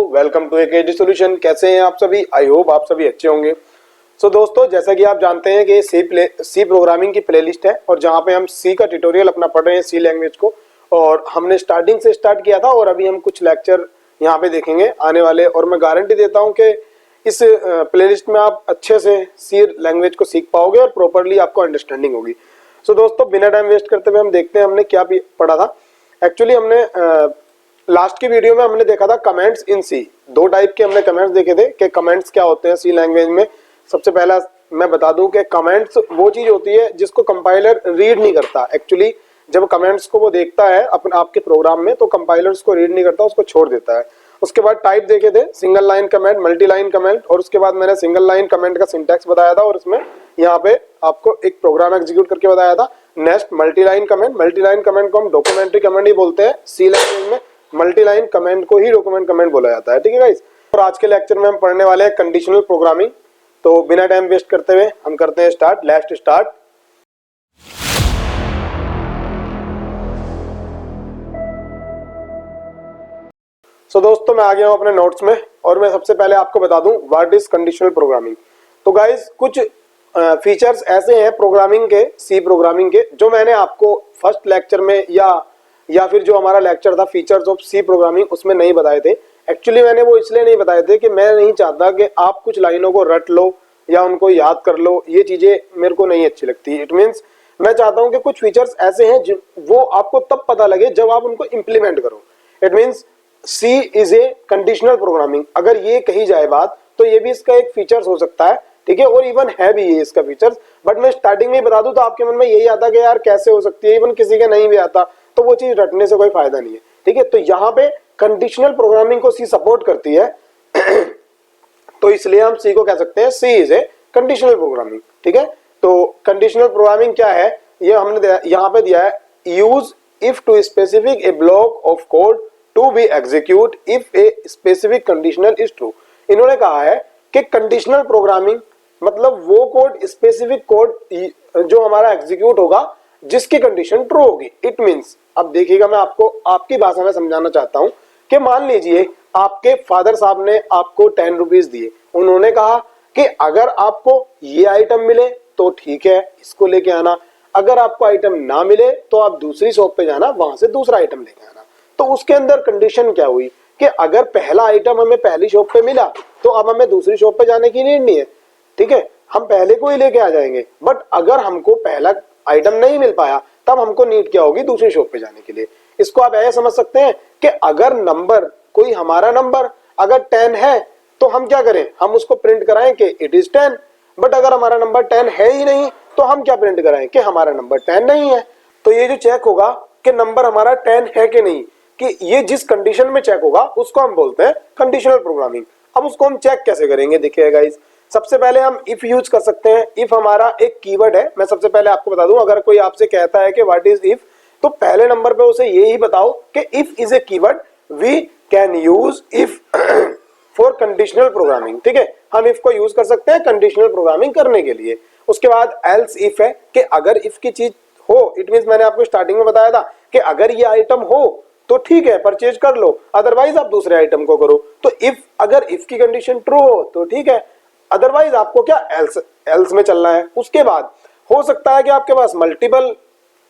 Welcome to एकेडी solution. कैसे हैं आप सभी? आई होप आप सभी अच्छे होंगे। दोस्तों, जैसा कि आप जानते हैं कि सी प्रोग्रामिंग की प्लेलिस्ट है और जहां पे हम सी का ट्यूटोरियल अपना पढ़ रहे हैं, सी लैंग्वेज को। और हमने स्टार्टिंग से स्टार्ट किया था और अभी हम कुछ लेक्चर यहाँ पे देखेंगे आने वाले। और मैं गारंटी देता हूँ कि इस प्लेलिस्ट में आप अच्छे से सी लैंग्वेज को सीख पाओगे और प्रॉपरली आपको अंडरस्टैंडिंग होगी। दोस्तों, बिना टाइम वेस्ट करते हुए हम देखते हैं हमने क्या पढ़ा था। एक्चुअली हमने लास्ट की वीडियो में हमने देखा था कमेंट्स इन सी। दो टाइप के हमने कमेंट्स देखे थे कि कमेंट्स क्या होते हैं सी लैंग्वेज में। सबसे पहला मैं बता दूं कि कमेंट्स वो चीज होती है जिसको कंपाइलर रीड नहीं करता। एक्चुअली जब कमेंट्स को वो देखता है आपके प्रोग्राम में, तो कंपाइलर उसको रीड नहीं करता, उसको छोड़ देता है। उसके बाद टाइप देखे थे, single line comment, multi line comment. और उसके बाद मैंने सिंगल लाइन कमेंट का सिंटैक्स बताया था और इसमें यहाँ पे आपको एक प्रोग्राम एग्जीक्यूट करके बताया था। Next multi line comment. Multi line comment को हम डॉक्यूमेंट्री कमेंट ही बोलते हैं। सी लैंग्वेज में मल्टी लाइन कमेंट को ही डॉक्यूमेंट कमेंट बोला जाता है। ठीक है गाइस। और आज के लेक्चर में हम पढ़ने वाले हैं कंडीशनल प्रोग्रामिंग। तो बिना टाइम वेस्ट करते हुए हम करते हैं स्टार्ट। Let's start. दोस्तों, मैं आ गया हूं अपने नोट्स में और मैं सबसे पहले आपको बता दूं व्हाट इज कंडीशनल प्रोग्रामिंग। तो गाइस, कुछ फीचर्स ऐसे हैं प्रोग्रामिंग के, सी प्रोग्रामिंग के, जो मैंने आपको फर्स्ट लेक्चर में या फिर जो हमारा लेक्चर था फीचर्स ऑफ सी प्रोग्रामिंग, उसमें नहीं बताए थे। एक्चुअली मैंने वो इसलिए नहीं बताए थे कि मैं नहीं चाहता कि आप कुछ लाइनों को रट लो या उनको याद कर लो। ये चीजें मेरे को नहीं अच्छी लगती। इट मीन्स मैं चाहता हूं कि कुछ फीचर्स ऐसे हैं वो आपको तब पता लगे जब आप उनको इंप्लीमेंट करो। It means C is a conditional programming. अगर ये कही जाए बात, तो ये भी इसका एक फीचर्स हो सकता है। ठीक है, और इवन है भी ये इसका फीचर्स। बट मैं स्टार्टिंग में ही बता दूं तो आपके मन में यही आता कि यार कैसे हो सकती है, इवन किसी के नहीं भी आता, तो वो चीज रटने से कोई फायदा नहीं है। ठीक है, तो यहाँ पे कंडीशनल प्रोग्रामिंग को सी सपोर्ट करती है तो इसलिए हम सी को कह सकते हैं सी इज ए कंडीशनल प्रोग्रामिंग। ठीक है, तो कंडीशनल प्रोग्रामिंग क्या है ये हमने यहाँ पे दिया है। Use if to specific a block of code to be execute if a specific conditional is true. इन्होंने कहा है कि कंडीशनल प्रोग्रामिंग मतलब वो कोड, स्पेसिफिक कोड जो हमारा एग्जीक्यूट होगा जिसकी कंडीशन ट्रू होगी। इट मींस, अब देखिएगा मैं आपको आपकी भाषा में समझाना चाहता हूं कि मान लीजिए आपके फादर साहब ने आपको 10 रुपीज दिए। उन्होंने कहा कि अगर आपको ये आइटम मिले तो ठीक है, इसको लेके आना। अगर आपको आइटम ना मिले तो आप दूसरी शॉप पे जाना, वहां से दूसरा आइटम लेके आना। तो उसके अंदर कंडीशन क्या हुई कि अगर पहला आइटम हमें पहली शॉप पे मिला तो अब हमें दूसरी शॉप पे जाने की नीड नहीं है। ठीक है, हम पहले को ही लेके आ जाएंगे। बट अगर हमको पहला आइटम नहीं मिल पाया तब हमको नीड क्या होगी, दूसरी शॉप पे जाने के लिए। इसको आप ऐसे समझ सकते हैं कि अगर नंबर, कोई हमारा नंबर अगर 10 है तो हम क्या करें, हम उसको प्रिंट कराएं कि इट इज 10। बट अगर हमारा नंबर 10 है ही नहीं तो हम क्या प्रिंट कराएं कि हमारा नंबर 10 नहीं है। तो ये जो चेक होगा कि नंबर हमारा 10 है कि नहीं, कि ये जिस कंडीशन में चेक होगा उसको हम बोलते हैं कंडीशनल प्रोग्रामिंग। अब उसको हम चेक कैसे करेंगे, देखिए गाइस। सबसे पहले हम इफ यूज कर सकते हैं। इफ हमारा एक कीवर्ड है। मैं सबसे पहले आपको बता दूं, अगर कोई आपसे कहता है कि व्हाट इज इफ, तो पहले नंबर पे उसे यही बताओ कि if is a keyword, we can use if for conditional programming. ठीक है, हम इफ को यूज कर सकते हैं कंडीशनल प्रोग्रामिंग करने के लिए। उसके बाद एल्स इफ है कि अगर इफ की चीज हो, इट मींस मैंने आपको स्टार्टिंग में बताया था कि अगर ये आइटम हो तो ठीक है, परचेज कर लो, अदरवाइज आप दूसरे आइटम को करो। तो इफ, अगर इफ की कंडीशन ट्रू हो तो ठीक है, अदरवाइज आपको क्या एल्स में चलना है। उसके बाद हो सकता है कि आपके पास मल्टीपल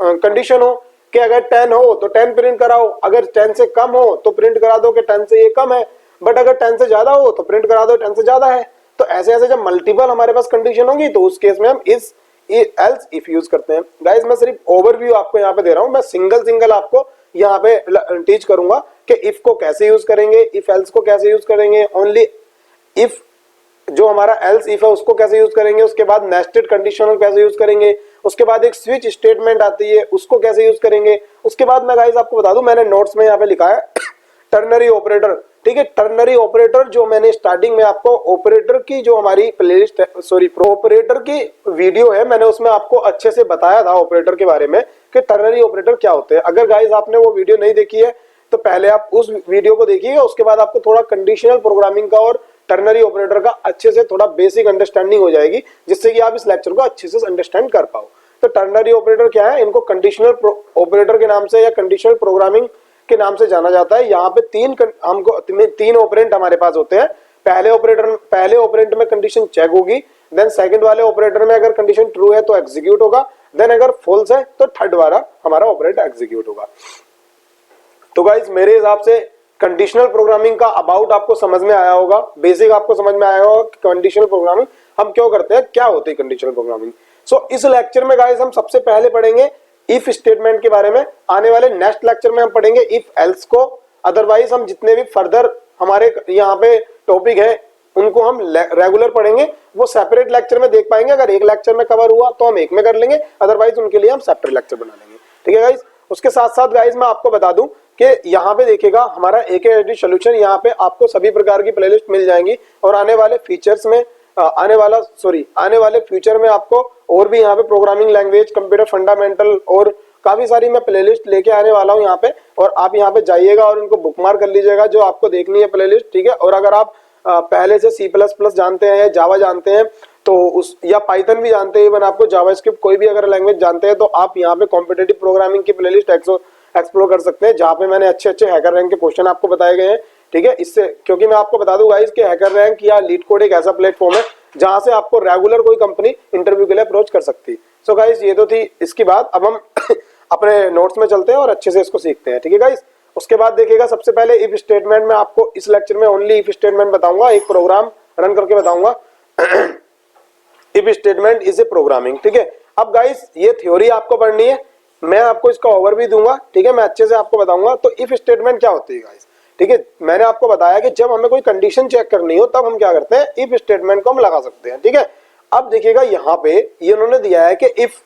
कंडीशन हो कि अगर 10 हो तो 10 प्रिंट कराओ, अगर 10 से कम हो तो प्रिंट करा दो कि 10 से ये कम है। बट अगर 10 से ज्यादा हो तो प्रिंट करा दो 10 से ज्यादा है। तो ऐसे ऐसे जब मल्टीपल हमारे पास कंडीशन होगी तो उस केस में हम इस एल्स इफ यूज करते हैं। गाइस, मैं सिर्फ ओवरव्यू आपको यहाँ पे दे रहा हूँ। मैं सिंगल आपको यहाँ पे टीच करूंगा कि इफ को कैसे यूज करेंगे, इफ एल्स को कैसे यूज करेंगे, ओनली इफ जो हमारा एल्स इफ है उसको कैसे यूज करेंगे, उसके बाद नेस्टेड कंडीशन को कैसे यूज करेंगे, उसके बाद एक स्विच स्टेटमेंट आती है उसको कैसे यूज करेंगे। उसके बाद मैं गाइस आपको बता दूं, मैंने नोट्स में यहाँ पे लिखा है टर्नरी ऑपरेटर। ठीक है, टर्नरी ऑपरेटर जो मैंने स्टार्टिंग में आपको ऑपरेटर की जो हमारी प्लेलिस्ट है, सॉरी ऑपरेटर की वीडियो है, मैंने उसमें आपको अच्छे से बताया था ऑपरेटर के बारे में कि टर्नरी ऑपरेटर क्या होते हैं। अगर गाइस आपने वो वीडियो नहीं देखी है तो पहले आप उस वीडियो को देखिएगा, उसके बाद आपको थोड़ा कंडीशनल प्रोग्रामिंग का और टर्नरी ऑपरेटर का अच्छे से थोड़ा बेसिक अंडरस्टैंडिंग हो जाएगी, जिससे कि आप इस लेक्चर को अच्छे से अंडरस्टैंड कर पाओ। तो टर्नरी ऑपरेटर क्या है, इनको कंडीशनल ऑपरेटर के नाम से या कंडीशनल प्रोग्रामिंग के नाम से जाना जाता है। यहाँ पे तीन ऑपरेंट हमारे पास होते हैं। पहले ऑपरेंट में कंडीशन चेक होगी, देन सेकंड वाले ऑपरेटर में अगर कंडीशन ट्रू है तो एग्जीक्यूट होगा, देन अगर फॉल्स है तो थर्ड वाला हमारा ऑपरेटर एग्जीक्यूट होगा। तो गाइज मेरे हिसाब से कंडीशनल प्रोग्रामिंग का अबाउट आपको समझ में आया होगा, बेसिक आपको समझ में आया होगा कि कंडीशनल प्रोग्रामिंग हम क्यों करते हैं, क्या होती है कंडीशनल प्रोग्रामिंग। सो इस लेक्चर में गाइज हम सबसे पहले पढ़ेंगे इफ स्टेटमेंट के बारे में। आने वाले नेक्स्ट लेक्चर में हम पढ़ेंगे इफ एल्स को। अदरवाइज हम जितने भी फर्दर हमारे यहाँ पे टॉपिक है उनको हम रेगुलर पढ़ेंगे, वो सेपरेट लेक्चर में देख पाएंगे। अगर एक लेक्चर में कवर हुआ तो हम एक में कर लेंगे, अदरवाइज उनके लिए हम सेपरेट लेक्चर बना लेंगे। ठीक है गाइज। उसके साथ साथ गाइज मैं आपको बता दूं कि यहाँ पे देखिएगा हमारा AKHD सॉल्यूशन, यहाँ पे आपको सभी प्रकार की प्लेलिस्ट मिल जाएंगी और आने वाले फ्यूचर में आपको और भी यहाँ पे प्रोग्रामिंग लैंग्वेज, कंप्यूटर फंडामेंटल और काफी सारी मैं प्लेलिस्ट लेके आने वाला हूँ यहाँ पे। और आप यहाँ पे जाइएगा और उनको बुकमार्क कर लीजिएगा जो आपको देखनी है प्लेलिस्ट। ठीक है। और अगर आप पहले से C++ जानते हैं, जावा जानते हैं तो या पाइथन भी जानते हैं, इवन आपको जावास्क्रिप्ट कोई भी अगर लैंग्वेज जानते हैं तो आप यहाँ पे कॉम्पिटिटिव प्रोग्रामिंग की प्लेलिस्ट एक्सप्लोर कर सकते हैं, जहाँ पे मैंने अच्छे हैकर रैंक के क्वेश्चन आपको बताए गए हैं। ठीक है। इससे क्योंकि मैं आपको बता दूं गाइस कि हैकर रैंक या लीड कोड एक ऐसा प्लेटफॉर्म है जहां से आपको रेगुलर कोई कंपनी इंटरव्यू के लिए अप्रोच कर सकती है। सो गाइस ये तो थी इसकी बात। अब हम अपने नोट्स में चलते हैं और अच्छे से इसको सीखते हैं। ठीक है गाइस। उसके बाद देखिएगा सबसे पहले इफ स्टेटमेंट में आपको इस लेक्चर में ओनली इफ स्टेटमेंट बताऊंगा, एक प्रोग्राम रन करके बताऊंगा। If statement is a programming. ठीक है। अब गाइस ये थ्योरी आपको पढ़नी है, मैं आपको इसका ओवरव्यू दूंगा। ठीक है। मैं अच्छे से आपको बताऊंगा। तो इफ स्टेटमेंट क्या होती है गाइस। ठीक है। मैंने आपको बताया कि जब हमें कोई कंडीशन चेक करनी हो तब हम क्या करते हैं, इफ स्टेटमेंट को हम लगा सकते हैं। ठीक है। अब देखिएगा यहाँ पे ये उन्होंने दिया है कि इफ,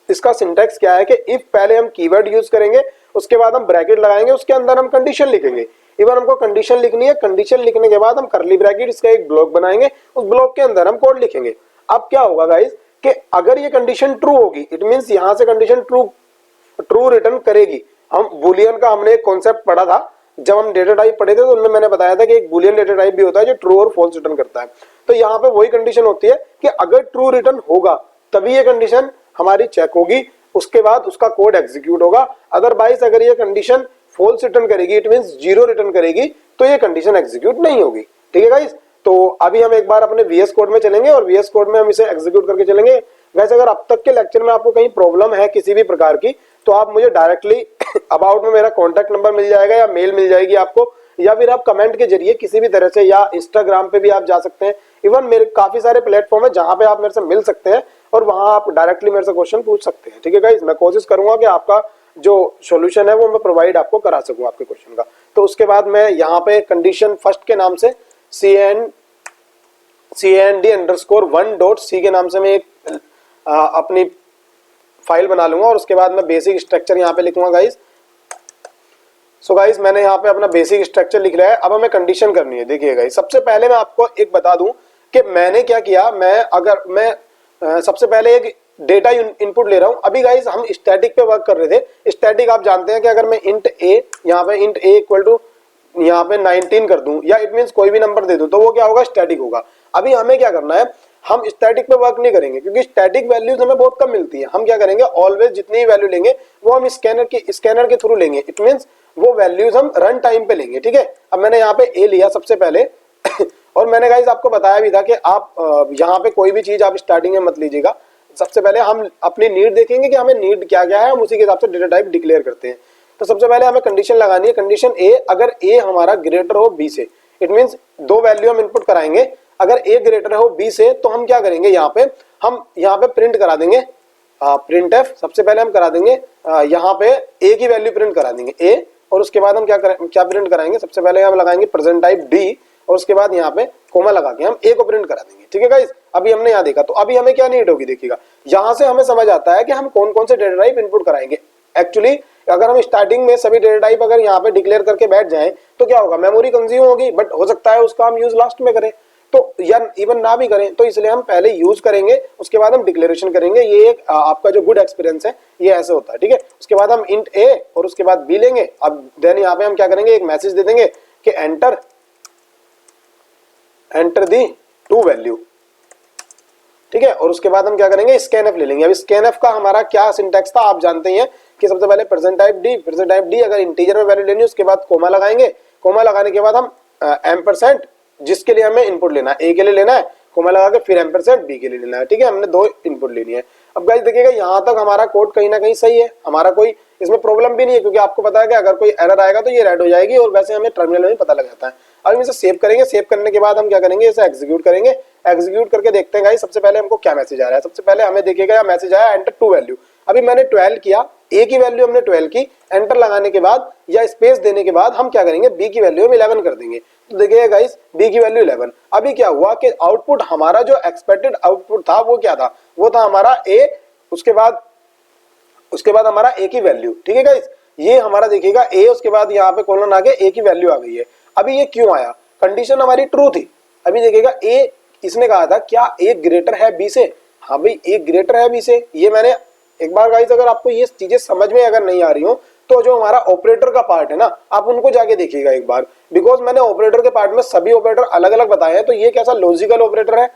इसका सिंटैक्स क्या है कि इफ पहले हम कीवर्ड यूज करेंगे, उसके बाद हम ब्रैकेट लगाएंगे, उसके अंदर हम कंडीशन लिखेंगे। इवन हमको कंडीशन लिखनी है, कंडीशन लिखने के बाद हम कर्ली ब्रैकेट इसका एक ब्लॉक बनाएंगे, उस ब्लॉक के अंदर हम कोड लिखेंगे। अब क्या होगा गाइस कि अगर ये कंडीशन ट्रू होगी, इट मींस यहां से कंडीशन ट्रू रिटर्न करेगी। हम बुलियन का हमने एक कॉन्सेप्ट पढ़ा था जब हम डेटा टाइप पढ़े थे, तो उनमें मैंने बताया था कि एक बुलियन डेटा टाइप भी होता है जो ट्रू और फॉल्स रिटर्न करता है। तो यहाँ पे वही कंडीशन होती है कि अगर ट्रू रिटर्न होगा तभी ये कंडीशन हमारी चेक होगी, उसके बाद उसका कोड एग्जीक्यूट होगा। अदरवाइज अगर ये कंडीशन फॉल्स रिटर्न करेगी, इट मींस 0 रिटर्न करेगी, तो ये कंडीशन एग्जीक्यूट नहीं होगी। ठीक है गाइस। तो अभी हम एक बार अपने VS कोड में चलेंगे और VS कोड में हम इसे एग्जीक्यूट करके चलेंगे। गाइस अगर अब तक के लेक्चर में आपको कहीं प्रॉब्लम है किसी भी प्रकार की, तो आप मुझे डायरेक्टली अबाउट में मेरा कॉन्टैक्ट नंबर मिल जाएगा या मेल मिल जाएगी आपको, या फिर आप कमेंट के जरिए किसी भी तरह से, या इंस्टाग्राम पे भी आप जा सकते हैं। इवन मेरे काफी सारे प्लेटफॉर्म है जहां पे आप मेरे से मिल सकते हैं और वहां आप डायरेक्टली मेरे से क्वेश्चन पूछ सकते हैं। ठीक है गाइस। मैं कोशिश करूंगा कि आपका जो सॉल्यूशन है वो मैं प्रोवाइड आपको करा सकूं आपके क्वेश्चन का। तो उसके बाद मैं यहाँ पे कंडीशन फर्स्ट के नाम से cnd_1.c के नाम से मैं एक अपनी फाइल बना लूंगा और उसके बाद मैं बेसिक स्ट्रक्चर यहाँ पे लिखूंगा गाइस। सो गाइस मैंने यहाँ पे अपना बेसिक स्ट्रक्चर लिख लिया है। अब हमें कंडीशन करनी है। देखिए गाइस सबसे पहले मैं आपको एक बता दूं कि मैंने क्या किया। मैं सबसे पहले एक डेटा इनपुट ले रहा हूं। अभी गाइस हम स्टैटिक पे वर्क कर रहे थे। स्टैटिक आप जानते हैं कि अगर मैं इंट a यहाँ पे इंट a इक्वल टू यहाँ पे 19 कर दूं, या इट मींस कोई भी नंबर दे दूं, तो वो क्या होगा, स्टैटिक होगा। अभी हमें क्या करना है, हम स्टैटिक पे वर्क नहीं करेंगे क्योंकि स्टैटिक वैल्यूज हमें बहुत कम मिलती है। हम क्या करेंगे, ऑलवेज जितनी वैल्यू लेंगे वो हम स्कैनर के थ्रू लेंगे। इट मींस वो वैल्यूज हम रन टाइम पे लेंगे। ठीक है। अब मैंने यहाँ पे a लिया सबसे पहले और मैंने गाइस आपको बताया भी था कि आप यहाँ पे कोई भी चीज आप स्टार्टिंग में मत लीजिएगा। सबसे पहले हम अपनी नीड देखेंगे कि हमें नीड क्या क्या है, हम उसी के हिसाब से डेटा टाइप डिक्लेयर करते हैं। तो सबसे पहले हमें कंडीशन लगानी है, कंडीशन a, अगर a हमारा ग्रेटर हो b से, इट मींस दो वैल्यू हम इनपुट कराएंगे। अगर a ग्रेटर हो b से तो हम क्या करेंगे, हम यहाँ पे प्रिंट करा देंगे प्रिंट f। सबसे पहले हम करा देंगे यहाँ पे a की वैल्यू प्रिंट करा देंगे a, और उसके बाद हम क्या प्रिंट कराएंगे, सबसे पहले हम लगाएंगे प्रेजेंट टाइप d, और उसके बाद यहाँ पे कोमा लगा के हम a को प्रिंट करा देंगे। ठीक है गाइस। अभी हमने यहाँ देखा, तो अभी हमें क्या नीड होगी, देखिएगा यहाँ से हमें समझ आता है कि हम कौन कौन से डेटा टाइप इनपुट कराएंगे। एक्चुअली अगर हम स्टार्टिंग में सभी डेटा टाइप अगर यहाँ पे डिक्लेयर करके बैठ जाएं तो क्या होगा, मेमोरी कंज्यूम होगी, बट हो सकता है उसका हम यूज लास्ट में करें, तो या इवन ना भी करें। तो इसलिए हम पहले यूज करेंगे, उसके बाद हम डिक्लेरेशन करेंगे। ये एक आपका जो गुड एक्सपीरियंस है ये ऐसे होता है। ठीक है। उसके बाद हम इंट a और उसके बाद b लेंगे। अब देन यहाँ पे हम क्या करेंगे, एक मैसेज दे देंगे कि एंटर दी टू वैल्यू। ठीक है। और उसके बाद हम क्या करेंगे, स्कैन एफ ले लेंगे। अब स्कैन एफ का हमारा क्या सिंटैक्स था आप जानते ही हैं कि सबसे पहले परसेंट टाइप डी अगर इंटीजर में वैल्यू लेनी है उसके बाद कोमा लगाएंगे, कोमा लगाने के बाद हम एम% जिसके लिए हमें इनपुट लेना है, ए के लिए लेना है कोमा लगा के, फिर एम% बी के लिए लेना है, ठीक है। हमने 2 इनपुट लेनी है। अब गाइस देखिएगा यहाँ तक हमारा कोड कहीं ना कहीं सही है, हमारा कोई इसमें प्रॉब्लम भी नहीं है, क्योंकि आपको पता है कि अगर कोई एरर आएगा तो ये रेड हो जाएगी और वैसे हमें टर्मिनल में पता लग जाता है। अब हम इसे सेव करेंगे, सेव करने के बाद हम क्या करेंगे, इसे एग्जीक्यूट करेंगे। एग्जीक्यूट करके देखते हैं गाइस सबसे पहले हमको क्या मैसेज आ रहा है। सबसे पहले हमें देखिएगा मैसेज आया एंटर 2 वैल्यू। अभी मैंने 12 किया, ए की वैल्यू हमने 12 की, एंटर लगाने के बाद या स्पेस देने के बाद हम क्या करेंगे, बी की वैल्यू हम 11 कर देंगे। तो देखिएगा गाइस बी की वैल्यू 11। अभी क्या हुआ कि आउटपुट हमारा जो एक्सपेक्टेड आउटपुट था वो क्या था, वो था हमारा ए, उसके बाद हमारा ए की वैल्यू, ठीक है गाइस। ये हमारा देखिएगा ए, उसके बाद यहाँ पे कॉलन आगे ए की वैल्यू आ गई है। अभी ये क्यों आया, कंडीशन हमारी ट्रू थी। अभी देखिएगा ए, इसने कहा था क्या ए ग्रेटर है बी से, हाँ भाई ए ग्रेटर है बी से। ये मैंने एक बार गाइस अगर आपको ये चीजें समझ में अगर नहीं आ रही हो तो जो हमारा ऑपरेटर का पार्ट है ना, आप उनको जाके देखिएगा एक बार, बिकॉज मैंने ऑपरेटर के पार्ट में सभी ऑपरेटर अलग अलग बताए हैं। तो ये कैसा लॉजिकल ऑपरेटर है,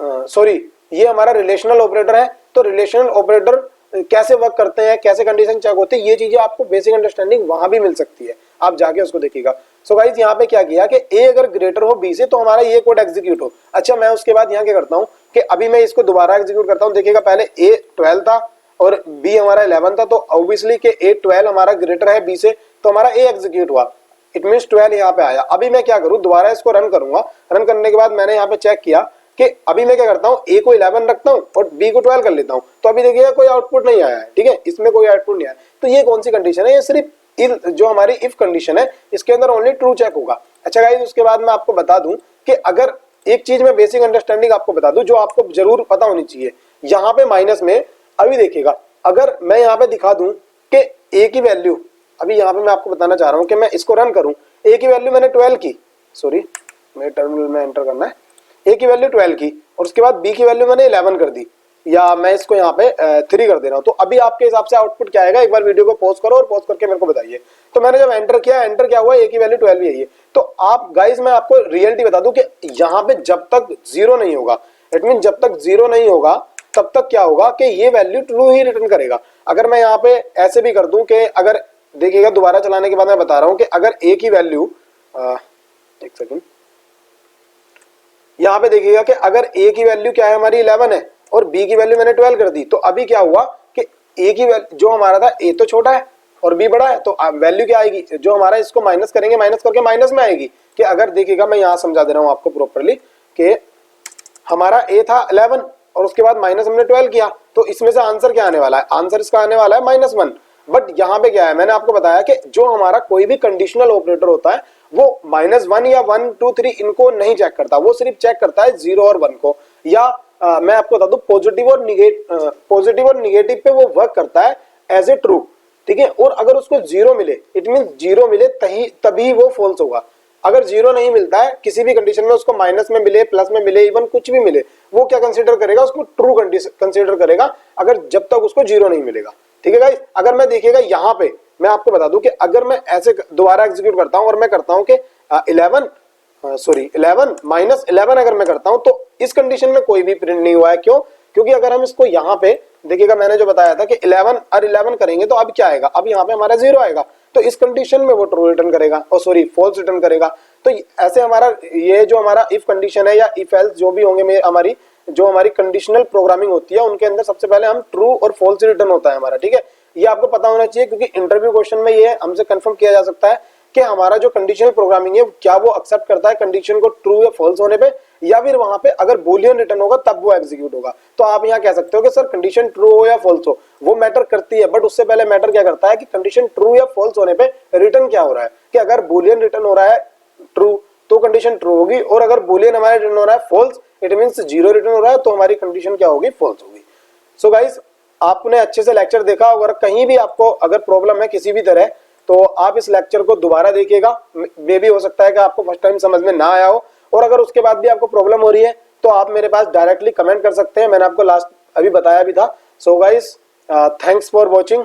सॉरी ये हमारा रिलेशनल ऑपरेटर है। तो रिलेशनल ऑपरेटर कैसे वर्क करते हैं, कैसे कंडीशन चेक होती है, ये चीजें आपको बेसिक अंडरस्टैंडिंग वहां भी मिल सकती है, आप जाके उसको देखिएगा। सो गाइस यहाँ पे क्या किया कि ए अगर ग्रेटर हो बी से तो हमारा ये कोड एग्जीक्यूट हो। अच्छा मैं उसके बाद यहाँ क्या करता हूँ कि अभी मैं इसको दोबारा एग्जीक्यूट करता हूँ। देखिएगा पहले ए 12 था और बी हमारा 11 था, तो ऑब्वियसली कि ए 12 हमारा ग्रेटर है बी से, तो हमारा ए एग्जीक्यूट हुआ, इट मीन्स 12 यहाँ पे आया। अभी मैं क्या करूँ, दोबारा इसको रन करूंगा। रन करने के बाद मैंने यहाँ पे चेक किया कि अभी मैं क्या करता हूँ, ए को 11 रखता हूँ और बी को 12 कर लेता हूँ। तो अभी देखिएगा कोई आउटपुट नहीं आया है, ठीक है, इसमें कोई आउटपुट नहीं आया। तो ये कौन सी कंडीशन है, ये सिर्फ जो हमारी इफ कंडीशन है इसके अंदर ओनली ट्रू चेक होगा। अच्छा गाइस उसके बाद मैं आपको बता दूं कि अगर एक चीज में बेसिक अंडरस्टैंडिंग आपको बता दूं जो आपको जरूर पता होनी चाहिए, यहाँ पे माइनस में अभी देखिएगा अगर मैं यहाँ पे दिखा दूं कि ए की वैल्यू, अभी यहाँ पे मैं आपको बताना चाह रहा हूँ कि मैं इसको रन करूं, ए की वैल्यू मैंने 12 की, सॉरी मेरे टर्मिनल में एंटर करना है, ए की वैल्यू 12 की और उसके बाद बी की वैल्यू मैंने 11 कर दी, या मैं इसको यहाँ पे 3 कर दे रहा हूँ। तो अभी आपके हिसाब से आउटपुट क्या आएगा, एक बार वीडियो को पॉज करो और पॉज करके मेरे को बताइए। तो मैंने जब एंटर किया, एंटर क्या हुआ, ए की वैल्यू 12 ही है ये। तो आप गाइस मैं आपको रियलिटी बता दूं कि यहाँ पे जब तक 0 नहीं होगा, इट मीन जब तक 0 नहीं होगा तब तक क्या होगा कि ये वैल्यू ट्रू ही रिटर्न करेगा। अगर मैं यहाँ पे ऐसे भी कर दूं कि अगर देखिएगा दोबारा चलाने के बाद मैं बता रहा हूँ कि अगर ए की वैल्यू एक सेकंड, यहाँ पे देखिएगा कि अगर ए की वैल्यू क्या है हमारी 11 है और बी की वैल्यू मैंने 12 कर दी, तो अभी क्या हुआ कि ए की वैल्यू जो हमारा था, ए तो छोटा है और बी बड़ा है, तो वैल्यू क्या आएगी, जो हमारा इसको माइनस करेंगे, माइनस करके माइनस में आएगी। कि अगर देखिएगा मैं यहाँ समझा दे रहा हूँ आपको प्रॉपरली कि हमारा ए था 11 और उसके बाद माइनस हमने 12 किया, तो इसमें से आंसर क्या आने वाला है, आंसर इसका आने वाला है -1। बट यहाँ पे क्या है, मैंने आपको बताया कि जो हमारा कोई भी कंडीशनल ऑपरेटर होता है वो -1 या 1 2 3 इनको नहीं चेक करता, वो सिर्फ चेक करता है 0 और 1 को, या मैं आपको बता दूं पॉजिटिव और निगेटिव पे वो वर्क करता है एज ए ट्रू, ठीक है। और अगर उसको 0 मिले, इट मीन 0 मिले तभी वो फॉल्स होगा। अगर 0 नहीं मिलता है किसी भी कंडीशन में, उसको माइनस में मिले, प्लस में मिले, इवन कुछ भी मिले, वो क्या कंसीडर करेगा, उसको ट्रू कंसीडर करेगा, अगर जब तक उसको 0 नहीं मिलेगा, ठीक है गाइस। अगर मैं देखिएगा यहाँ पे मैं आपको बता दूं कि अगर मैं ऐसे दोबारा एग्जीक्यूट करता हूं और मैं करता हूं कि 11 -11 अगर मैं करता हूं तो इस कंडीशन में कोई भी प्रिंट नहीं हुआ है। क्यों, क्योंकि अगर हम इसको यहाँ पे देखिएगा, मैंने जो बताया था कि 11 और 11 करेंगे तो अब क्या आएगा, अब यहाँ पे हमारा 0 आएगा, तो इस कंडीशन में वो ट्रू रिटर्न करेगा, और सॉरी फॉल्स रिटर्न करेगा। तो ऐसे हमारा ये जो हमारा इफ कंडीशन है या इफ एल्स जो भी होंगे हमारी जो हमारी कंडीशनल प्रोग्रामिंग होती है उनके अंदर सबसे पहले हम ट्रू और फॉल्स रिटर्न होता है हमारा, ठीक है। ये आपको पता होना चाहिए क्योंकि इंटरव्यू क्वेश्चन में ये हमसे कंफर्म किया जा सकता है कि हमारा जो कंडीशनल प्रोग्रामिंग है क्या वो एक्सेप्ट करता है कंडीशन को ट्रू या फॉल्स होने पे, या फिर वहां पे अगर बूलियन रिटर्न होगा तब वो एग्जीक्यूट होगा। तो आप यहाँ कह सकते हो कि सर कंडीशन ट्रू हो या फॉल्स हो वो मैटर करती है, बट उससे पहले मैटर क्या करता है कि कंडीशन ट्रू या फॉल्स होने पे रिटर्न क्या हो रहा है, कि अगर बूलियन रिटर्न हो रहा है ट्रू तो कंडीशन ट्रू होगी, और अगर बूलियन हमारा रिटर्न हो रहा है फॉल्स, इट मींस 0 रिटर्न हो रहा है, तो हमारी कंडीशन क्या होगी, फॉल्स होगी। सो गाइस आपने अच्छे से लेक्चर देखा, अगर कहीं भी आपको अगर प्रॉब्लम है किसी भी तरह तो आप इस लेक्चर को दोबारा देखिएगा, मे भी हो सकता है कि आपको फर्स्ट टाइम समझ में ना आया हो, और अगर उसके बाद भी आपको प्रॉब्लम हो रही है तो आप मेरे पास डायरेक्टली कमेंट कर सकते हैं, मैंने आपको लास्ट अभी बताया भी था। So guys thanks for watching.